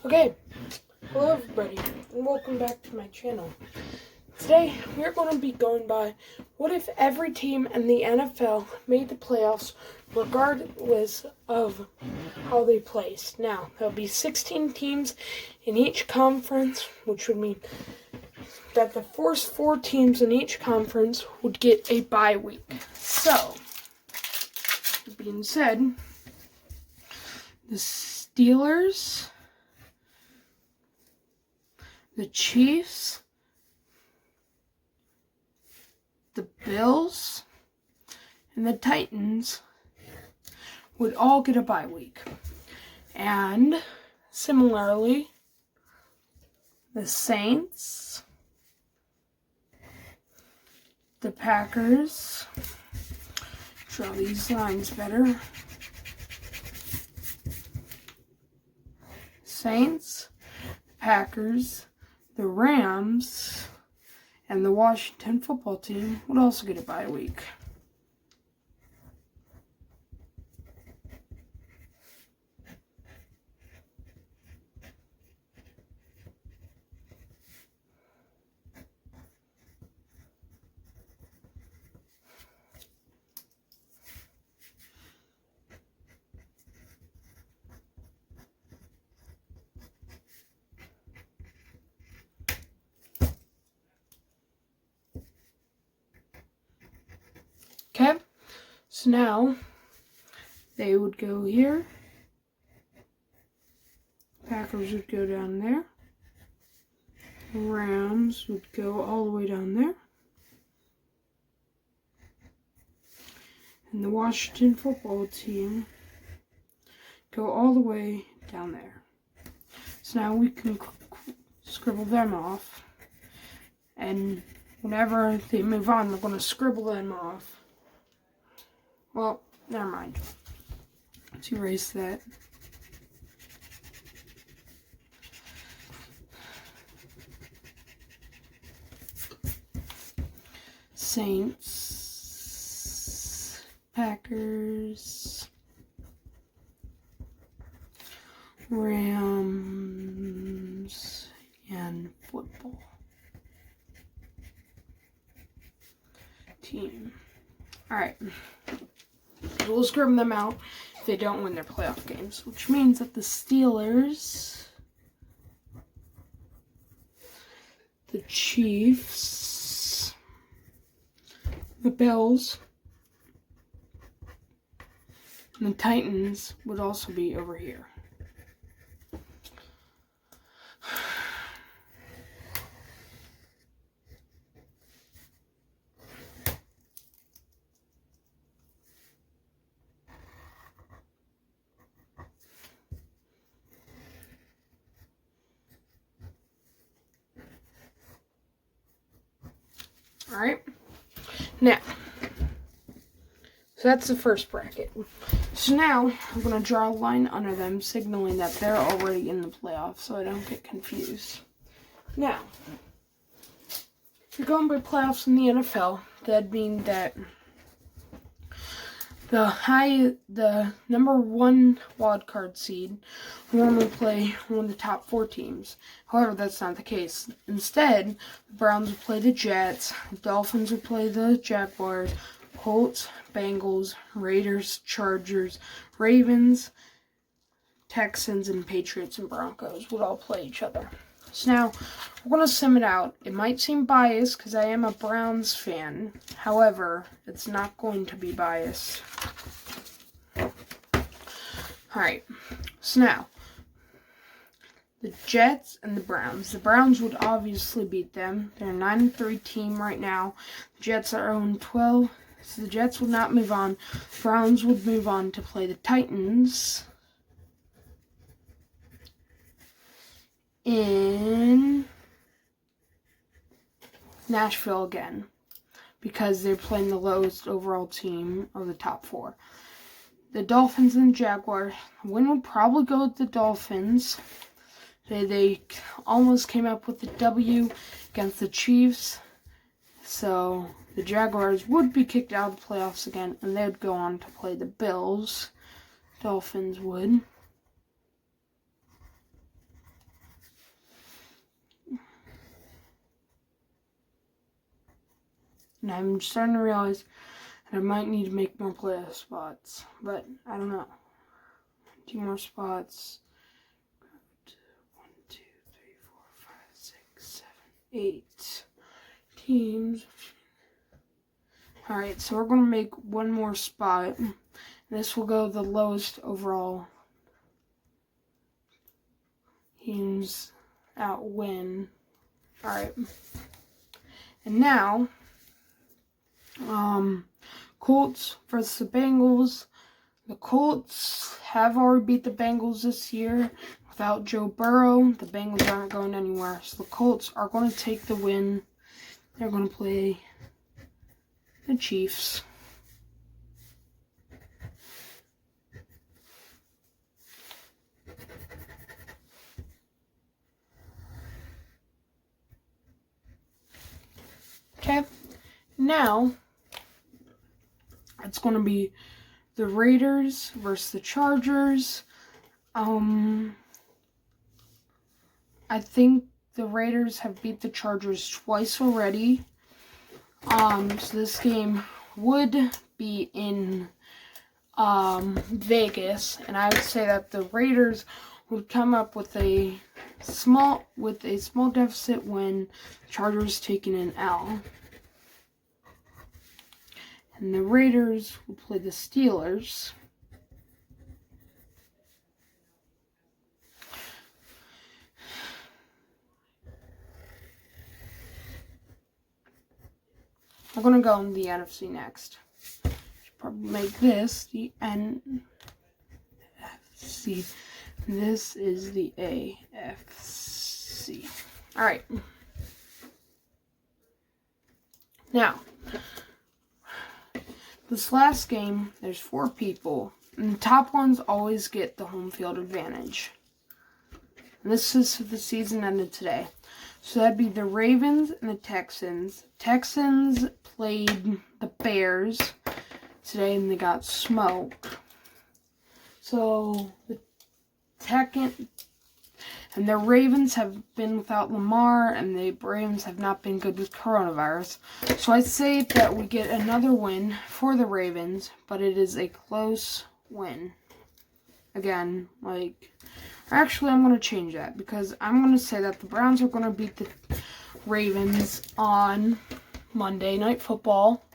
Okay, hello everybody, and welcome back to my channel. Today, we're going to be going by what if every team in the NFL made the playoffs regardless of how they placed. Now, there'll be 16 teams in each conference, which would mean that the first 4 teams in each conference would get a bye week. So, that being said, the Steelers, the Chiefs, the Bills, and the Titans would all get a bye week. And similarly, the Saints, the Packers, draw these lines better, Saints, Packers, the Rams, and the Washington football team would also get a bye week. Okay, so now they would go here. Packers would go down there. Rams would go all the way down there. And the Washington football team go all the way down there. So now we can scribble them off. And whenever they move on, we're going to scribble them off. Well, never mind. Let's erase that. Saints, Packers, Rams, and football team. Alright. We'll scribble them out if they don't win their playoff games, which means that the Steelers, the Chiefs, the Bills, and the Titans would also be over here. Alright, now, so that's the first bracket. So now, I'm going to draw a line under them, signaling that they're already in the playoffs, so I don't get confused. Now, if you're going by playoffs in the NFL, that'd mean that the number 1 wild card seed will normally play one of the top 4 teams. However, that's not the case. Instead, the Browns would play the Jets, the Dolphins would play the Jaguars, Colts, Bengals, Raiders, Chargers, Ravens, Texans, and Patriots and Broncos would all play each other. So now, we're going to sim it out. It might seem biased because I am a Browns fan. However, it's not going to be biased. Alright, so now, the Jets and the Browns. The Browns would obviously beat them. They're a 9-3 team right now. The Jets are 0-12, so the Jets would not move on. Browns would move on to play the Titans in Nashville again, because they're playing the lowest overall team of the top 4. The Dolphins and Jaguars, the win would probably go with the Dolphins. They almost came up with the W against the Chiefs, so the Jaguars would be kicked out of the playoffs again, and they would go on to play the Bills. Dolphins would. And I'm starting to realize that I might need to make more playoff spots. But I don't know. 2 more spots. 1, 2, 3, 4, 5, 6, 7, 8 teams. Alright, so we're going to make 1 more spot. This will go the lowest overall teams out win. Alright. And now, Colts versus the Bengals. The Colts have already beat the Bengals this year. Without Joe Burrow, the Bengals aren't going anywhere. So the Colts are going to take the win. They're going to play the Chiefs. Okay, now it's going to be the Raiders versus the Chargers. I think the Raiders have beat the Chargers twice already. So this game would be in Vegas, and I would say that the Raiders would come up with a small deficit when the Chargers taking an L. And the Raiders will play the Steelers. We're going to go in the NFC next. Should probably make this the NFC. This is the AFC. Alright. Now, this last game, there's 4 people. And the top ones always get the home field advantage. And this is the season ended today. So that'd be the Ravens and the Texans. Texans played the Bears today and they got smoked. So the Ravens have been without Lamar, and the Ravens have not been good with coronavirus. So I'd say that we get another win for the Ravens, but it is a close win. Again, actually I'm going to change that, because I'm going to say that the Browns are going to beat the Ravens on Monday Night Football,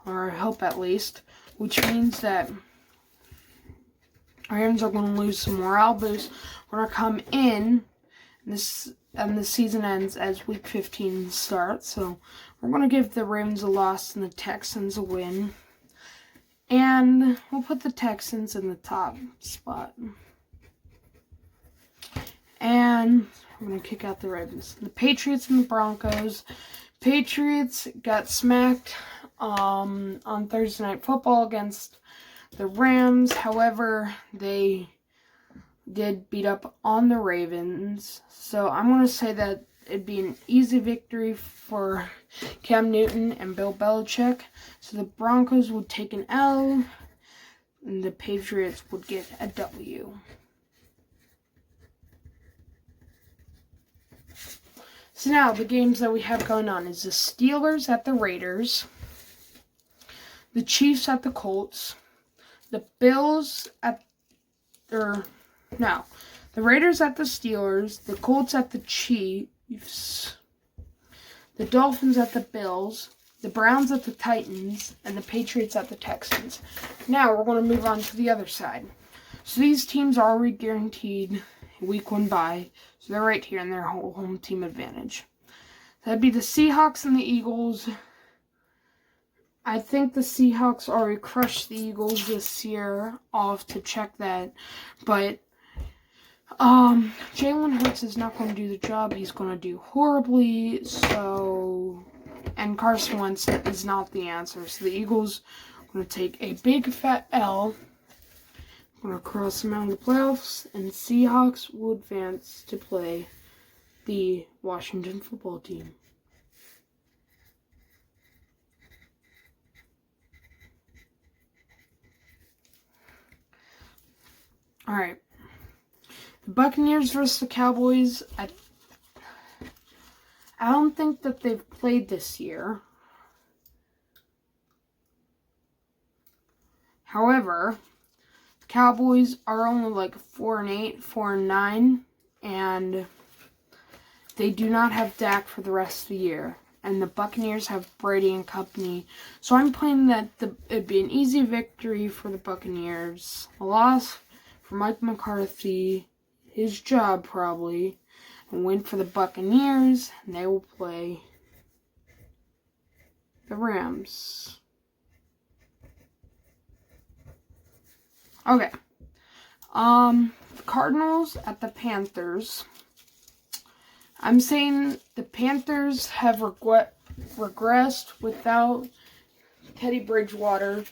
or I hope at least, which means that Rams are going to lose some morale boost. We're going to come in, and the season ends as Week 15 starts. So we're going to give the Ravens a loss and the Texans a win. And we'll put the Texans in the top spot. And we're going to kick out the Ravens. The Patriots and the Broncos. Patriots got smacked on Thursday Night Football against the Rams. However, they did beat up on the Ravens. So I'm going to say that it'd be an easy victory for Cam Newton and Bill Belichick. So the Broncos would take an L, and the Patriots would get a W. So now, the games that we have going on is the Steelers at the Raiders, the Chiefs at the Colts, the Raiders at the Steelers, the Colts at the Chiefs, the Dolphins at the Bills, the Browns at the Titans, and the Patriots at the Texans. Now we're going to move on to the other side. So these teams are already guaranteed a Week 1 bye, so they're right here in their whole home team advantage. That'd be the Seahawks and the Eagles. I think the Seahawks already crushed the Eagles this year. I'll have to check that. But Jalen Hurts is not going to do the job. He's going to do horribly. And Carson Wentz is not the answer. So the Eagles are going to take a big fat L. Going to cross them out in the playoffs. And the Seahawks will advance to play the Washington football team. Alright. The Buccaneers versus the Cowboys. I don't think that they've played this year. However, the Cowboys are only like 4-8, 4-9, and they do not have Dak for the rest of the year. And the Buccaneers have Brady and company. So I'm playing that it'd be an easy victory for the Buccaneers. A loss for Mike McCarthy, his job probably, and win for the Buccaneers, and they will play the Rams. Okay. The Cardinals at the Panthers. I'm saying the Panthers have regressed without Teddy Bridgewater.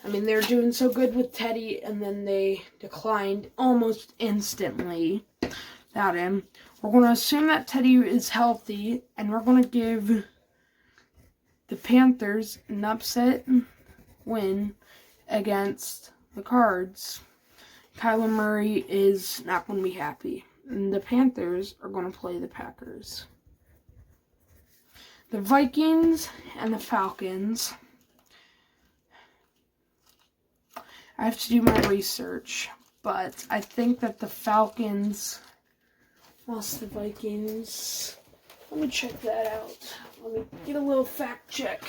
I mean, they're doing so good with Teddy, and then they declined almost instantly without him. We're going to assume that Teddy is healthy, and we're going to give the Panthers an upset win against the Cards. Kyler Murray is not going to be happy. And the Panthers are going to play the Packers. The Vikings and the Falcons. I have to do my research, but I think that the Falcons lost the Vikings. Let me check that out. Let me get a little fact check.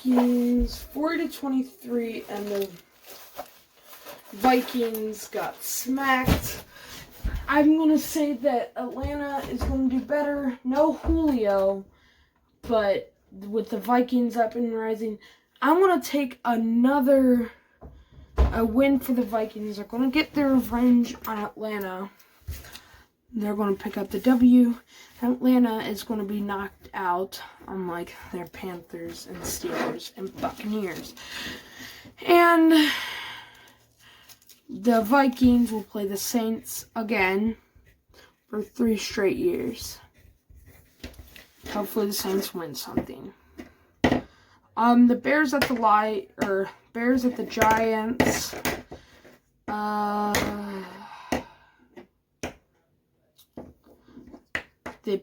Vikings 40-23, and the Vikings got smacked. I'm going to say that Atlanta is going to do better. No Julio, but with the Vikings up and rising, I'm going to take a win for the Vikings. They're going to get their revenge on Atlanta. They're going to pick up the W. Atlanta is going to be knocked out, unlike their Panthers and Steelers and Buccaneers. And the Vikings will play the Saints again for 3 straight years. Hopefully the Saints win something. The Bears at the Giants. They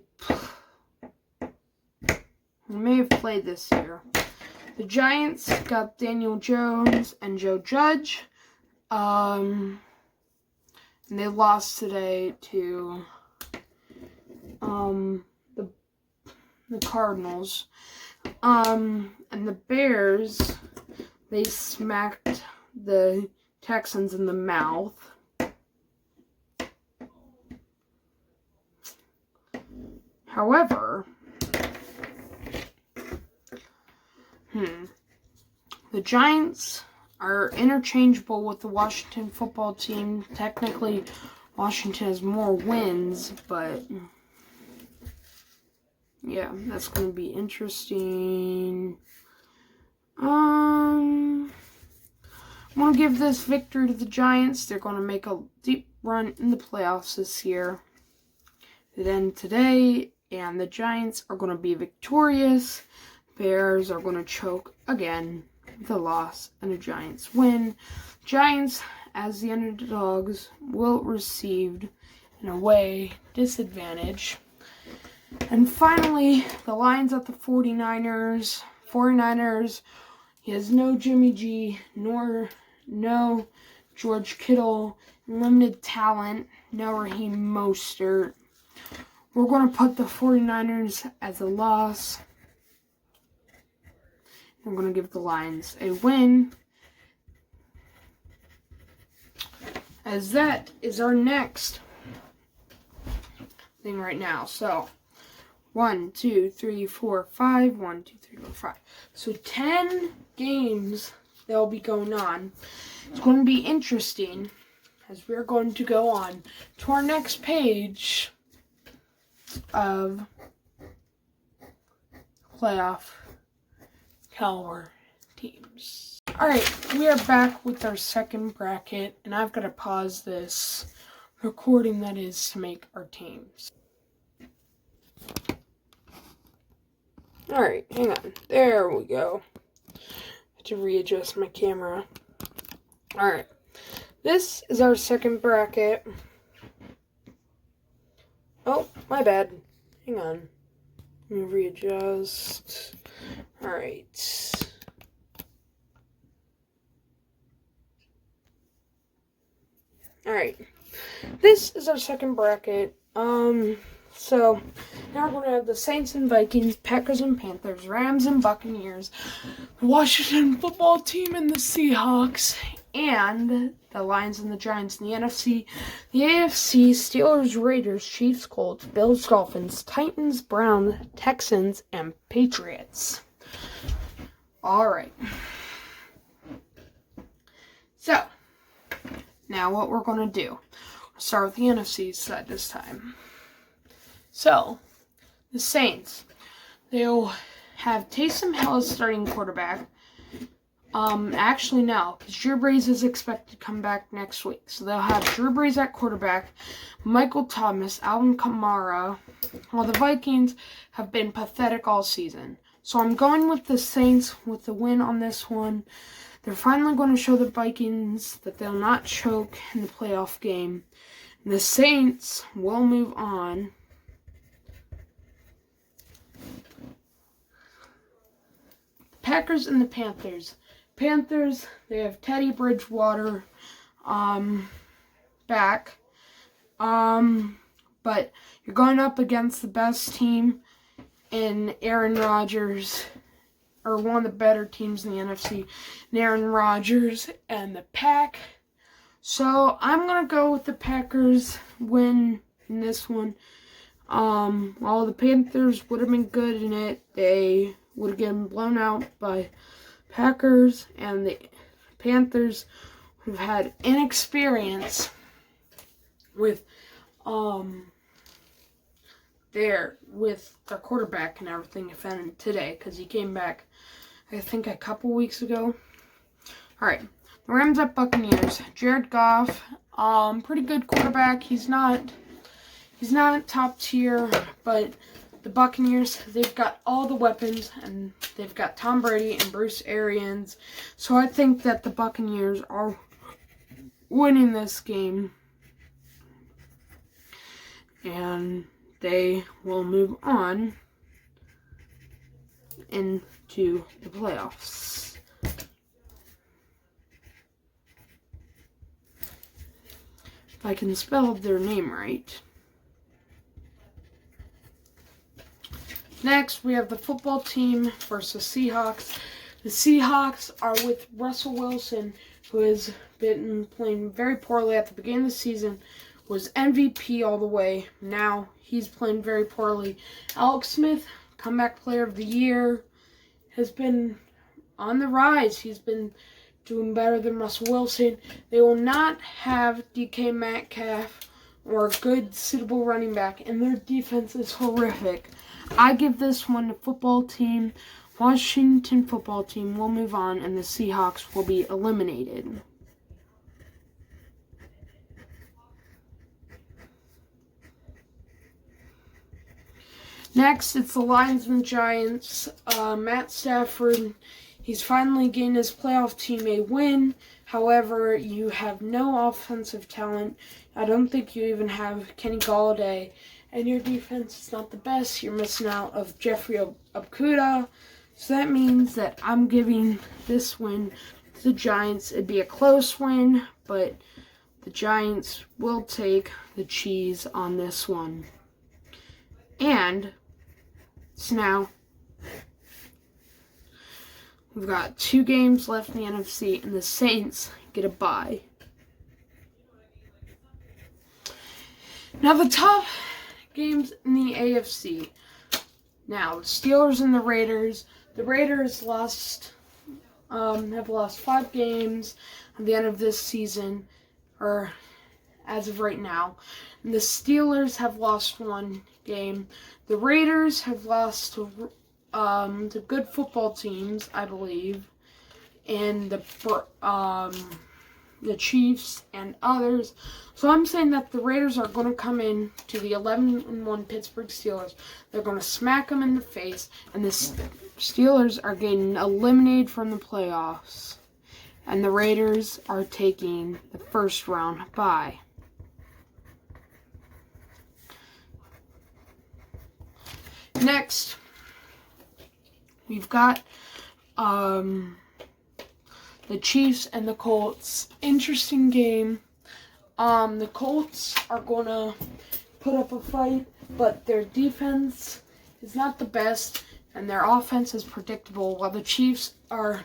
may have played this year. The Giants got Daniel Jones and Joe Judge. And they lost today to the Cardinals. And the Bears, they smacked the Texans in the mouth. However, the Giants are interchangeable with the Washington football team. Technically, Washington has more wins, but yeah, that's going to be interesting. I'm going to give this victory to the Giants. They're going to make a deep run in the playoffs this year. It ends today, and the Giants are going to be victorious. Bears are going to choke again with a loss and a Giants win. Giants, as the underdogs, will receive an away disadvantage. And finally, the Lions at the 49ers. 49ers, he has no Jimmy G, no George Kittle, limited talent, no Raheem Mostert. We're going to put the 49ers as a loss. I'm going to give the Lions a win, as that is our next thing right now. So, 1, 2, 3, 4, 5. 1, 2, 3, 4, 5. So 10 games that will be going on. It's going to be interesting, as we're going to go on to our next page of playoff caliber teams. Alright, we are back with our second bracket, and I've got to pause this recording that is to make our teams. Alright, hang on. There we go. I have to readjust my camera. Alright. This is our second bracket. Oh, my bad. Hang on. Let me readjust. Alright. Alright. This is our second bracket. So now we're going to have the Saints and Vikings, Packers and Panthers, Rams and Buccaneers, Washington football team and the Seahawks, and the Lions and the Giants in the NFC. The AFC, Steelers, Raiders, Chiefs, Colts, Bills, Dolphins, Titans, Browns, Texans, and Patriots. Alright. So, now what we're going to do. We'll start with the NFC side this time. So, the Saints, they'll have Taysom Hill as starting quarterback. Actually, no, because Drew Brees is expected to come back next week. So they'll have Drew Brees at quarterback, Michael Thomas, Alvin Kamara, while the Vikings have been pathetic all season. So I'm going with the Saints with the win on this one. They're finally going to show the Vikings that they'll not choke in the playoff game. And the Saints will move on. Packers and the Panthers. Panthers, they have Teddy Bridgewater back. But you're going up against the best team in Aaron Rodgers, or one of the better teams in the NFC, and Aaron Rodgers and the Pack. So I'm going to go with the Packers win in this one. While the Panthers would have been good in it, they would have gotten blown out by Packers, and the Panthers who've had inexperience with their quarterback and everything offended today, because he came back I think a couple weeks ago. Alright, the Rams at Buccaneers. Jared Goff, pretty good quarterback. He's not top tier, but the Buccaneers, they've got all the weapons, and they've got Tom Brady and Bruce Arians. So I think that the Buccaneers are winning this game, and they will move on into the playoffs. If I can spell their name right. Next, we have the football team versus Seahawks. The Seahawks are with Russell Wilson, who has been playing very poorly at the beginning of the season, was MVP all the way. Now he's playing very poorly. Alex Smith, comeback player of the year, has been on the rise. He's been doing better than Russell Wilson. They will not have DK Metcalf or a good, suitable running back, and their defense is horrific. I give this one to football team. Washington football team will move on, and the Seahawks will be eliminated. Next, it's the Lions and the Giants. Matt Stafford, he's finally gained his playoff team a win. However, you have no offensive talent. I don't think you even have Kenny Golladay. And your defense is not the best. You're missing out of Jeffrey Okudah. So that means that I'm giving this win to the Giants. It'd be a close win, but the Giants will take the cheese on this one. And so now we've got 2 games left in the NFC, and the Saints get a bye. Now the top games in the AFC. Now, the Steelers and the Raiders. The Raiders have lost 5 games at the end of this season, or as of right now. And the Steelers have lost 1 game. The Raiders have lost to good football teams, I believe. And the the Chiefs, and others. So I'm saying that the Raiders are going to come in to the 11-1 Pittsburgh Steelers. They're going to smack them in the face, and the Steelers are getting eliminated from the playoffs. And the Raiders are taking the first round bye. Next, we've got the Chiefs and the Colts. Interesting game. The Colts are going to put up a fight, but their defense is not the best, and their offense is predictable, while the Chiefs are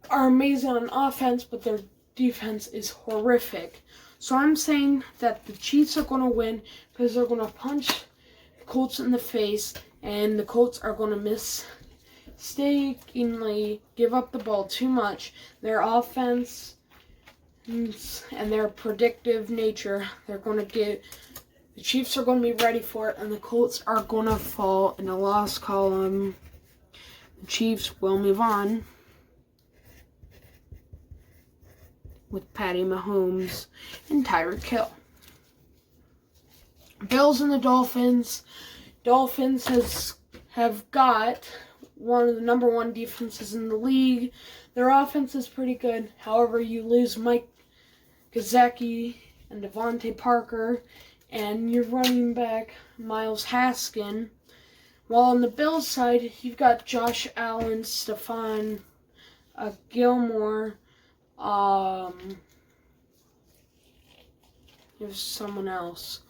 amazing on offense, but their defense is horrific. So I'm saying that the Chiefs are going to win because they're going to punch the Colts in the face, and the Colts are going to mistakenly give up the ball too much. Their offense and their predictive nature, the Chiefs are going to be ready for it, and the Colts are going to fall in the loss column. The Chiefs will move on with Patty Mahomes and Tyreek Hill. Bills and the Dolphins. Dolphins have got one of the number one defenses in the league. Their offense is pretty good. However, you lose Mike Gesicki and Devontae Parker and your running back Myles Gaskin. While on the Bills side, you've got Josh Allen, Stephon Gilmore. There's someone else.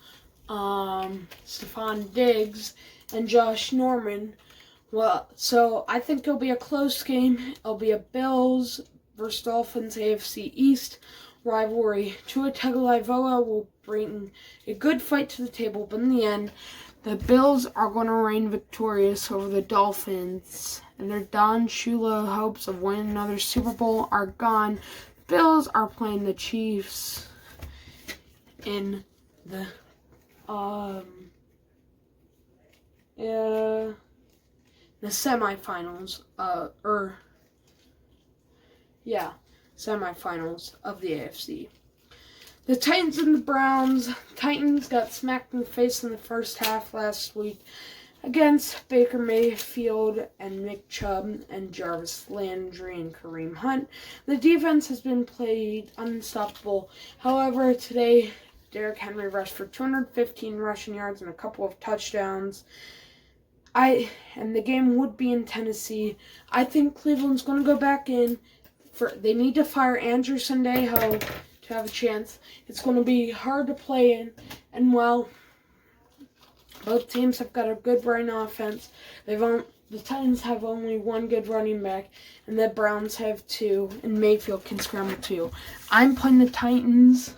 Stephon Diggs and Josh Norman. Well, so I think it'll be a close game. It'll be a Bills versus Dolphins AFC East rivalry. Tua Tagovailoa will bring a good fight to the table, but in the end, the Bills are going to reign victorious over the Dolphins, and their Don Shula hopes of winning another Super Bowl are gone. Bills are playing the Chiefs in the semifinals, semifinals of the AFC. The Titans and the Browns. Titans got smacked in the face in the first half last week against Baker Mayfield and Nick Chubb and Jarvis Landry and Kareem Hunt. The defense has been played unstoppable. However, today, Derrick Henry rushed for 215 rushing yards and a couple of touchdowns. And the game would be in Tennessee. I think Cleveland's going to go back in. They need to fire Andrew Sandejo to have a chance. It's going to be hard to play in. And while both teams have got a good running offense, the Titans have only one good running back, and the Browns have two, and Mayfield can scramble too. I'm putting the Titans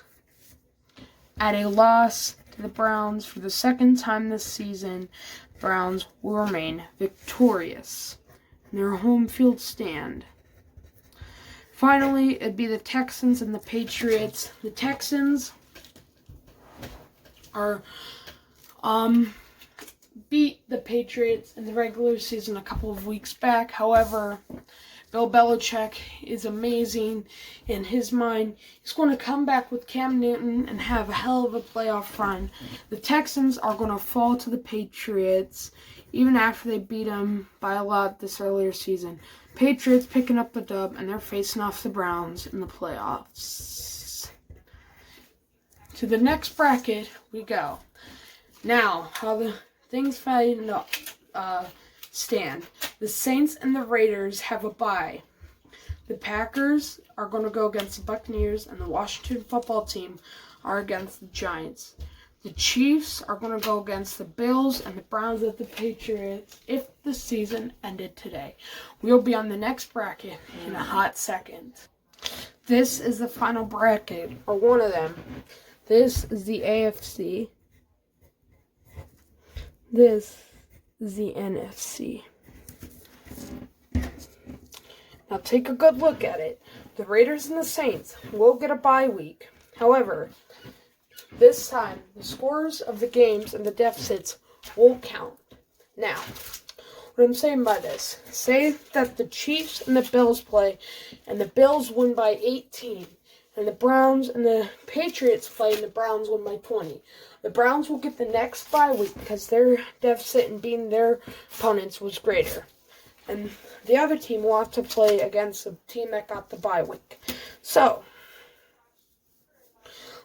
at a loss to the Browns for the second time this season. Browns will remain victorious in their home field stand. Finally, it'd be the Texans and the Patriots. The Texans are beat the Patriots in the regular season a couple of weeks back. However, Bill Belichick is amazing in his mind. He's going to come back with Cam Newton and have a hell of a playoff run. The Texans are going to fall to the Patriots even after they beat them by a lot this earlier season. Patriots picking up the dub, and they're facing off the Browns in the playoffs. To the next bracket we go. Now, how the things stand. The Saints and the Raiders have a bye. The Packers are going to go against the Buccaneers, and the Washington football team are against the Giants. The Chiefs are going to go against the Bills, and the Browns at the Patriots if the season ended today. We'll be on the next bracket in a hot second. This is the final bracket, or one of them. This is the AFC. This is the NFC. Now take a good look at it. The Raiders and the Saints will get a bye week. However, this time, the scores of the games and the deficits will count. Now, what I'm saying by this, say that the Chiefs and the Bills play, and the Bills win by 18. and the Browns and the Patriots play, and the Browns win by 20. The Browns will get the next bye week because their deficit in beating their opponents was greater. And the other team will have to play against the team that got the bye week. So,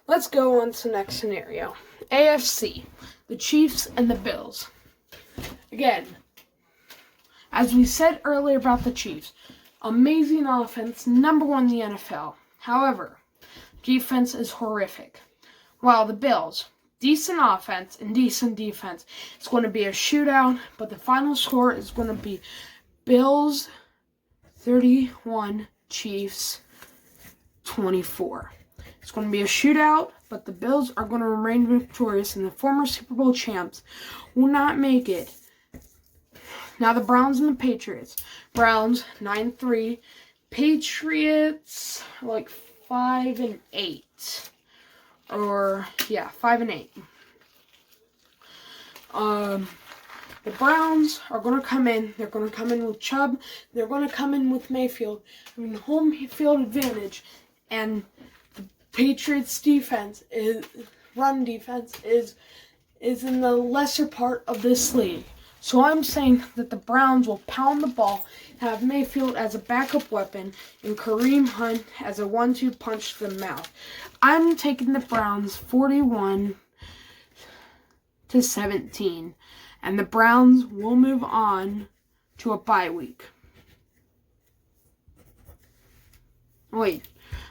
let's go on to the next scenario. AFC, the Chiefs and the Bills. Again, as we said earlier about the Chiefs, amazing offense, number 1 in the NFL. However, defense is horrific. While the Bills, decent offense and decent defense. It's going to be a shootout, but the final score is going to be Bills 31, Chiefs 24. It's going to be a shootout, but the Bills are going to remain victorious, and the former Super Bowl champs will not make it. Now the Browns and the Patriots. Browns 9-3. Patriots 5-8. Or 5-8. The Browns are going to come in. They're going to come in with Chubb. They're going to come in with Mayfield. Home field advantage. And the Patriots defense run defense is in the lesser part of this league. So I'm saying that the Browns will pound the ball, have Mayfield as a backup weapon, and Kareem Hunt as a 1-2 punch to the mouth. I'm taking the Browns 41-17, and the Browns will move on to a bye week. Wait,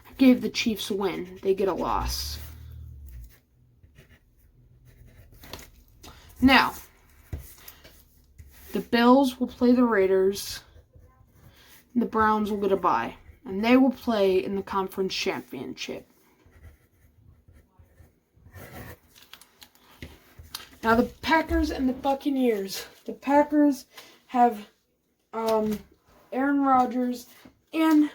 I gave the Chiefs a win. They get a loss. Now, the Bills will play the Raiders, and the Browns will get a bye, and they will play in the conference championship. Now the Packers and the Buccaneers. The Packers have Aaron Rodgers and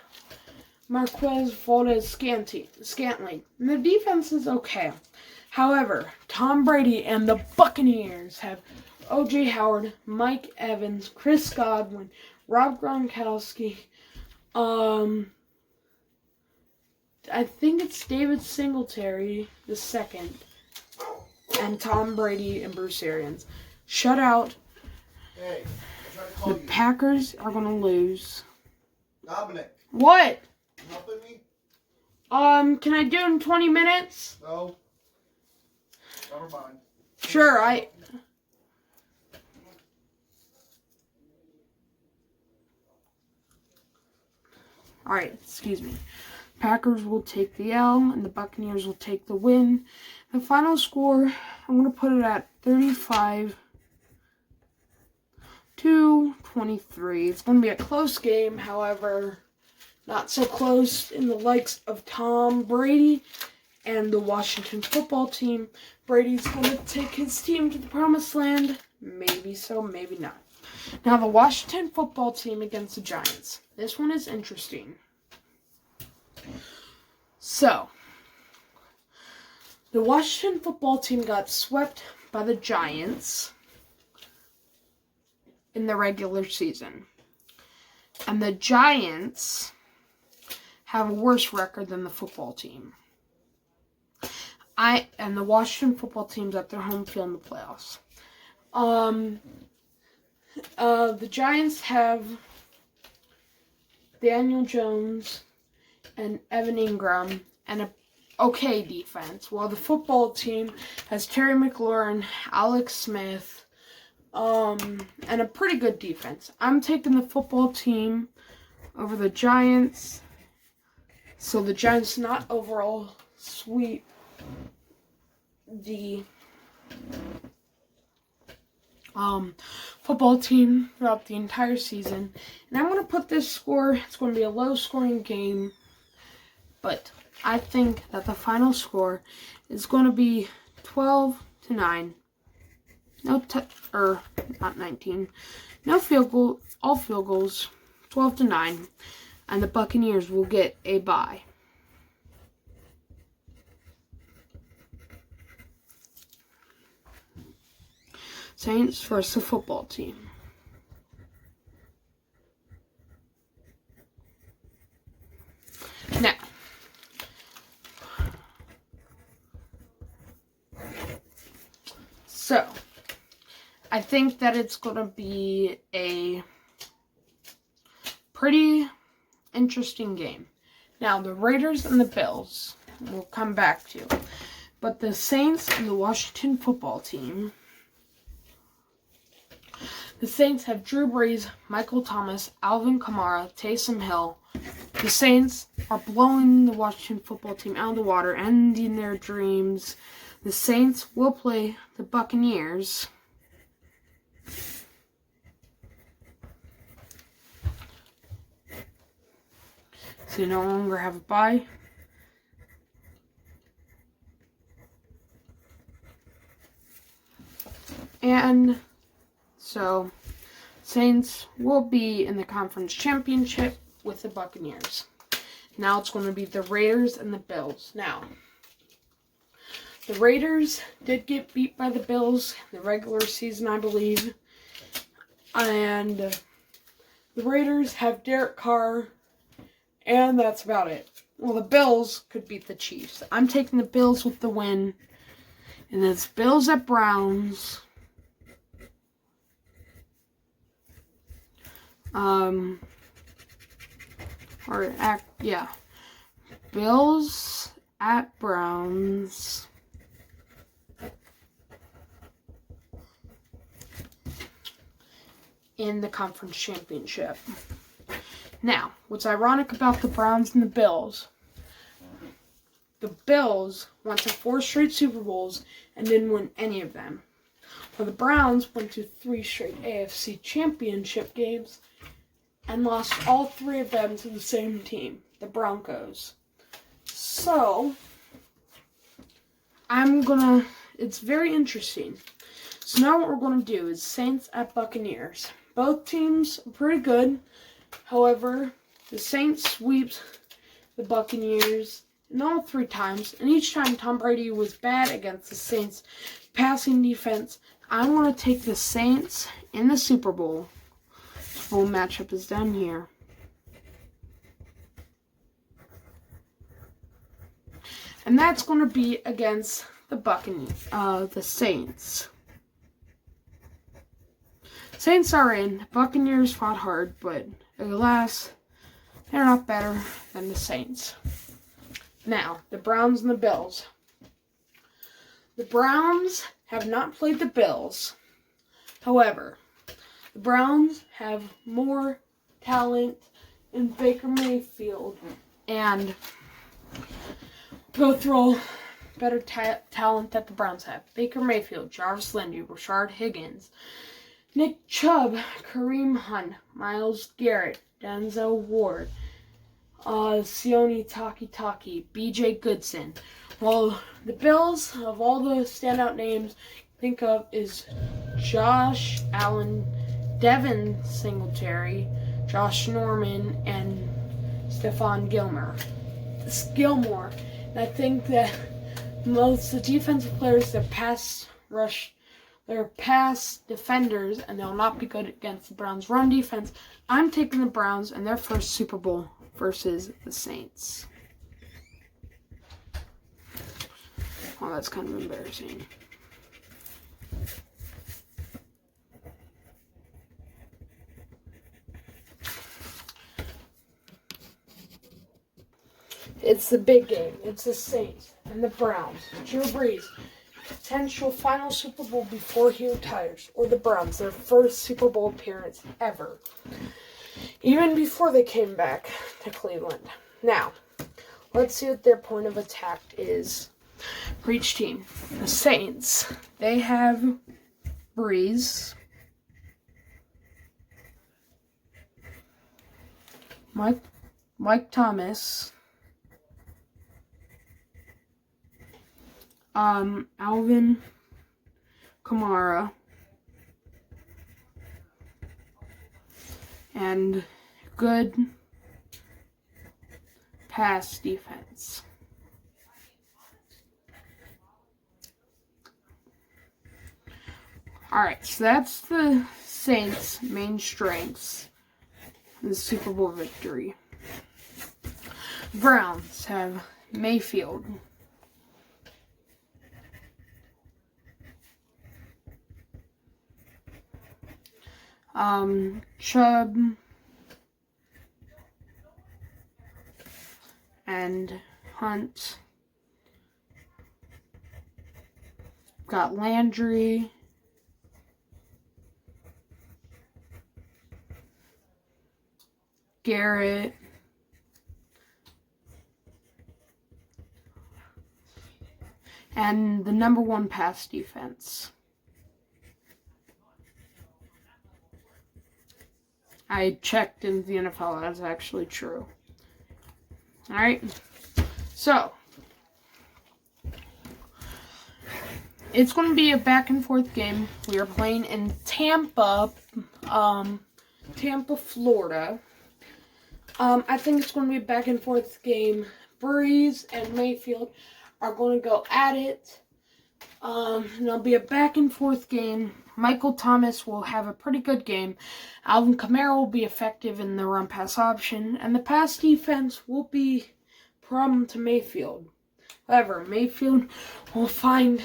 Marquez Valdes-Scantling. And the defense is okay. However, Tom Brady and the Buccaneers have O.J. Howard, Mike Evans, Chris Godwin, Rob Gronkowski, I think it's David Singletary the second, and Tom Brady and Bruce Arians. Shut out. Hey, I'm trying to call the you. Packers are going to lose. Dominic. What? You helping me? Can I do it in 20 minutes? No. Never mind. Sure, Alright, excuse me. Packers will take the L, and the Buccaneers will take the win. The final score, I'm going to put it at 35-23. It's going to be a close game, however, not so close in the likes of Tom Brady and the Washington football team. Brady's going to take his team to the promised land. Maybe so, maybe not. Now, the Washington football team against the Giants. This one is interesting. So, the Washington football team got swept by the Giants in the regular season. And the Giants have a worse record than the football team. And the Washington football team's at their home field in the playoffs. The Giants have Daniel Jones and Evan Ingram and a okay defense, while the football team has Terry McLaurin, Alex Smith, and a pretty good defense. I'm taking the football team over the Giants, so the Giants not overall sweep the football team throughout the entire season. And I'm going to put this score, it's going to be a low-scoring game, but I think that the final score is going to be 12-9. Not 19. No field goal, all field goals, 12-9, and the Buccaneers will get a bye. Saints versus the football team. Now, I think that it's going to be a pretty interesting game. Now, the Raiders and the Bills we'll come back to. But the Saints and the Washington football team. The Saints have Drew Brees, Michael Thomas, Alvin Kamara, Taysom Hill. The Saints are blowing the Washington football team out of the water, ending their dreams. The Saints will play the Buccaneers. So you no longer have a bye. And so Saints will be in the conference championship with the Buccaneers. Now it's going to be the Raiders and the Bills. Now, the Raiders did get beat by the Bills in the regular season, I believe. And the Raiders have Derek Carr, and that's about it. Well, the Bills could beat the Chiefs. I'm taking the Bills with the win. And it's Bills at Browns. Bills at Browns. In the conference championship. Now, what's ironic about the Browns and the Bills went to 4 straight Super Bowls and didn't win any of them. Well, the Browns went to 3 straight AFC championship games and lost all 3 of them to the same team, the Broncos. So, it's very interesting. So now what we're going to do is Saints at Buccaneers. Both teams are pretty good. However, the Saints swept the Buccaneers in all 3 times. And each time Tom Brady was bad against the Saints passing defense. I want to take the Saints in the Super Bowl. The Bowl matchup is down here. And that's going to be against the Saints. Saints are in. Buccaneers fought hard, but alas, they're not better than the Saints. Now, the Browns and the Bills. The Browns have not played the Bills. However, the Browns have more talent in Baker Mayfield and go through better talent that the Browns have. Baker Mayfield, Jarvis Landry, Rashard Higgins, Nick Chubb, Kareem Hunt, Myles Garrett, Denzel Ward, Sione Takitaki, B.J. Goodson. Well, the Bills, of all the standout names think of, is Josh Allen, Devin Singletary, Josh Norman, and Stephon Gilmore. And I think that most of the defensive players, they're pass defenders, and they'll not be good against the Browns' run defense. I'm taking the Browns in their first Super Bowl versus the Saints. Oh, that's kind of embarrassing. It's the big game. It's the Saints and the Browns. Drew Brees, potential final Super Bowl before he retires. Or the Browns, their first Super Bowl appearance ever. Even before they came back to Cleveland. Now, let's see what their point of attack is for each team. The Saints, they have Brees, Mike Thomas, Alvin Kamara, and good pass defense. Alright, so that's the Saints' main strengths in the Super Bowl victory. Browns have Mayfield, Chubb and Hunt. Got Landry. Garrett. And the number one pass defense. I checked in the NFL. That's actually true. Alright. So, it's going to be a back and forth game. We are playing in Tampa, Florida. I think it's going to be a back and forth game. Breeze and Mayfield are going to go at it. And it'll be a back and forth game. Michael Thomas will have a pretty good game. Alvin Kamara will be effective in the run pass option. And the pass defense will be a problem to Mayfield. However, Mayfield will find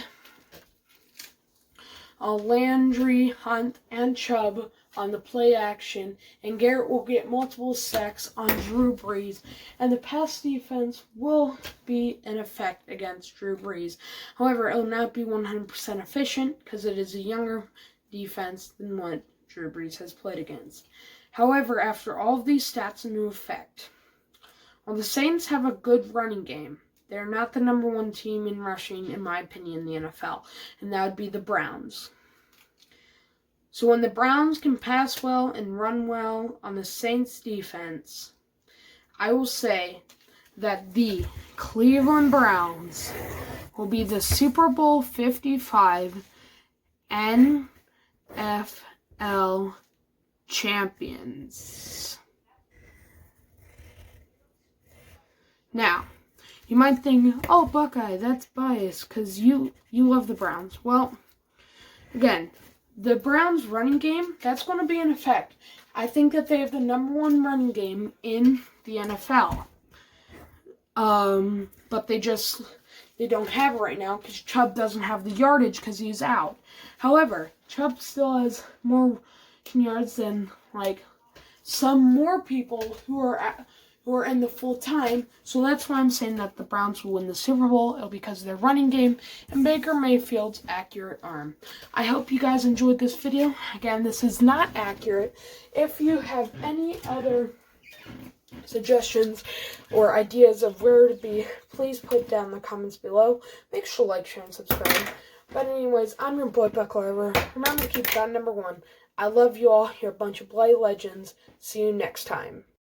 Landry, Hunt, and Chubb on the play action, and Garrett will get multiple sacks on Drew Brees, and the pass defense will be in effect against Drew Brees. However, it will not be 100% efficient because it is a younger defense than what Drew Brees has played against. However, after all of these stats into effect, while the Saints have a good running game, they're not the number one team in rushing, in my opinion, in the NFL, and that would be the Browns. So when the Browns can pass well and run well on the Saints defense, I will say that the Cleveland Browns will be the Super Bowl 55 NFL champions. Now, you might think, oh, Buckeye, that's biased because you love the Browns. Well, again, the Browns' running game, that's going to be in effect. I think that they have the number one running game in the NFL. But they don't have it right now because Chubb doesn't have the yardage because he's out. However, Chubb still has more yards than, some more people who are in the full time. So that's why I'm saying that the Browns will win the Super Bowl. It'll be because of their running game and Baker Mayfield's accurate arm. I hope you guys enjoyed this video. Again, this is not accurate. If you have any other suggestions or ideas of where to be, please put down in the comments below. Make sure to like, share, and subscribe. But anyways, I'm your boy, Buck Larver. Remember to keep God number one. I love you all. You're a bunch of bloody legends. See you next time.